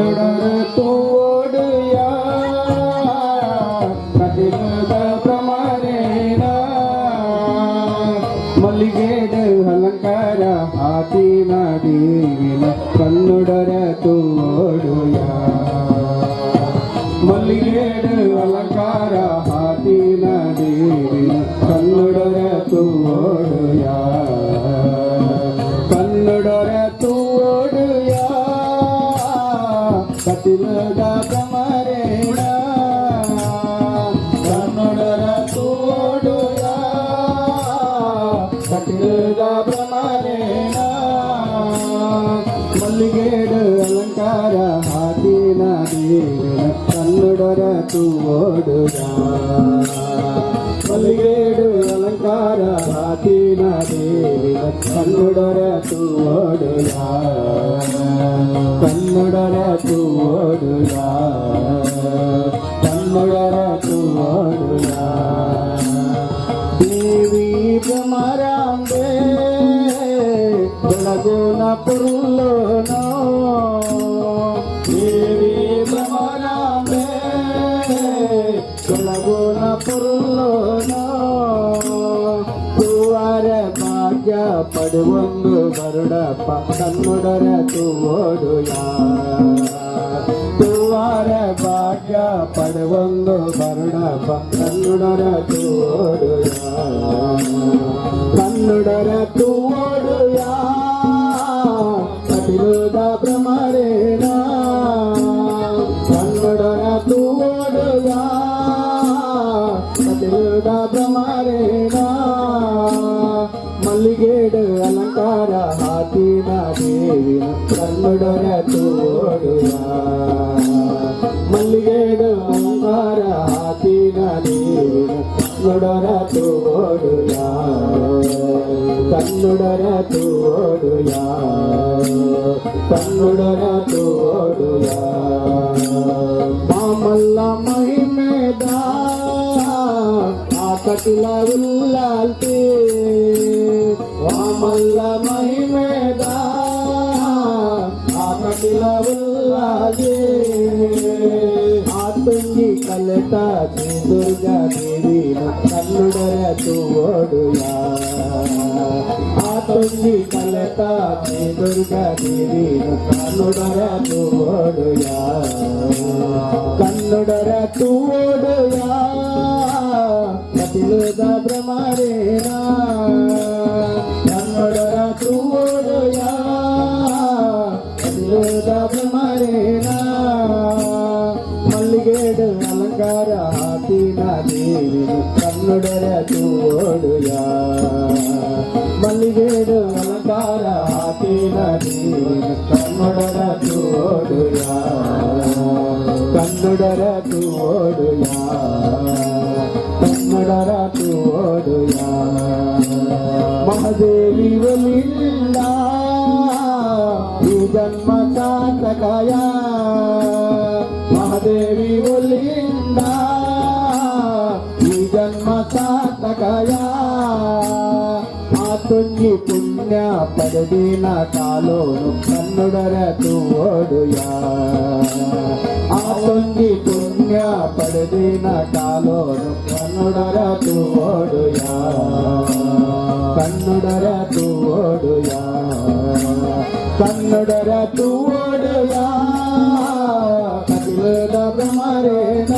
ಕನ್ನಡರ ತೋಡುಯ ಕದಿಲದ ಪ್ರಮಾಣೇನ ಮಲ್ಲಿಗೆಡ ಅಲಂಕಾರ ಹಾತಿನ ದೇವಿನ ಕನ್ನಡರ ತೋಡುಯ ಮಲ್ಲಿಗೆಡ ಅಲಂಕಾರ ಹಾತಿನ ದೇವಿನ ಕನ್ನಡರ ತೋಡುಯ ಕನ್ನಡರ ತೋಡುಯ ಕತಿಲದ ಕಮರೇಣ ಕನ್ನಡರ ತೋಡುಯ ಕತಿಲದ ಭ್ರಮರೇಣ ಮಲ್ಲಿಗೆಡ ಅಲಂಕಾರ ಹಾತಿನ ದೇವಿನ ಕನ್ನಡರ ತೋಡುಯ ಮಲ್ಲಿಗೆಡು ಅಲಂಕಾರ ಹಾತಿನ ದೇವಿನ ಕನ್ನಡರ ತೋಡುಯ ಕನ್ನಡರ ತೋಡುಯ ಕನ್ನಡರ ತೋಡುಯ ದೇವಿ ಭ್ರಮರಾಂಬೆ ಬೆಳಗುನ ಪುರುಲೋನೋ ದೇವಿ ಭ್ರಮರಾಂಬೆ ಬೆಳಗುನ ಪುರುಲೋನೋ ತೂವರ ಭಾಗ್ಯ ಪಡುವೊಂದು ಬರುಡಪ್ಪ ಕನ್ನಡರ ತೋಡುಯ ತೂವರ ಭಾಗ್ಯ ಪಡುವೊಂದು ಬರುಡಪ್ಪ ಕನ್ನಡರ ತೋಡುಯ ಕನ್ನಡರ ತೋಡುಯ ಕತಿಲದ ಭ್ರಮರೇಣ ಕನ್ನಡರ ತೋಡುಯ ಕತಿಲದ ಭ್ರಮರೇಣ ಮಲ್ಲಿಗೆಡ ಅಲಂಕಾರ ಹಾತಿನ ದೇವಿನ ಕನ್ನಡರ ತೋಡುಯ ಮಲ್ಲಿಗೆಡ ಅಲಂಕಾರ ಹಾತಿನ ದೇವಿನ ಕನ್ನಡರ ತೋಡುಯ ಕನ್ನಡರ ತೋಡುಯ ಕನ್ನಡರ ತೋಡುಯ ಮಾಮಲ್ಲ ಮಹಿಮೆದ ಕಟಿಲ ಉಲ್ಲಾಲ್ತಿ ಮಾಮಲ್ಲ ಮಹಿಮೆದ ಕಟಿಲ ಉಲ್ಲಾಲ್ತಿ ಆತಂಗಿ ಕಲೆತ ಶ್ರೀ ದುರ್ಗಾ ದೇವಿನ ಕನ್ನಡರ ತೋಡುಯ ಆತಂಗಿ ಕಲೆತ ಶ್ರೀ ದುರ್ಗಾ ದೇವಿನ ಕನ್ನಡರ ತೋಡುಯ ಕನ್ನಡರ ತೋಡುಯ ಕತಿಲದ ಭ್ರಮರೇಣ ಕನ್ನಡರ ತೋಡುಯ ಕತಿಲದ ಭ್ರಮರೇಣ ಮಲ್ಲಿಗೆಡ ಅಲಂಕಾರ ಹಾತಿನ ದೇವಿನ ಕನ್ನಡರ ತೋಡುಯ ಮಲ್ಲಿಗೆಡ ಅಲಂಕಾರ ಹಾತಿನ ದೇವಿನ ಕನ್ನಡರ ತೋಡುಯ ಕನ್ನಡರ ತೋಡುಯ ಕನ್ನಡರ ತೋಡುಯ ಮಹಾದೇವಿ ಒಲಿಲ್ಲ ಈ ಜನ್ಮ ಸಾರ್ಥಕಯ ಮಹಾದೇವಿ ಒಲಿಂದ ಈ ಜನ್ಮ ಸಾರ್ಥಕಯ ಆತುಂಗಿ ಪುಣ್ಯ ಪಡೆದಿನ ಕಾಲೋನು ಕನ್ನಡರ ತೋಡುಯ ಆತುಂಗಿ ಪುಣ್ಯ ಪಡೆದಿನ ಕಾಲೋನು ಕನ್ನಡರ ತೋಡುಯ ಕನ್ನಡರ ತೋಡುಯ ಕನ್ನಡರ ತೋಡುಯ ಕತಿಲದ ಭ್ರಮರೇಣ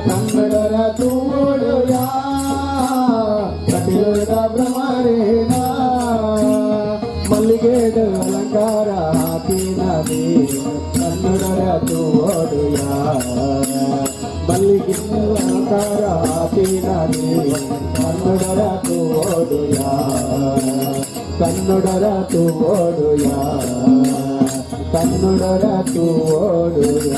ಕನ್ನಡರ ತೋಡುಯ ಕತಿಲದ ಭ್ರಮರೇಣ ಮಲ್ಲಿಗೆಡ ಅಲಂಕಾರ ಹಾತಿನ ದೇವಿನ ಕನ್ನಡರ ತೋಡುಯ ಮಲ್ಲಿಗೆಡ ಅಲಂಕಾರ ಹಾತಿನ ದೇವಿನ ಕನ್ನಡರ ತೋಡುಯ ಕನ್ನಡರ ತೋಡುಯ ಕನ್ನಡರ ತೋಡುಯ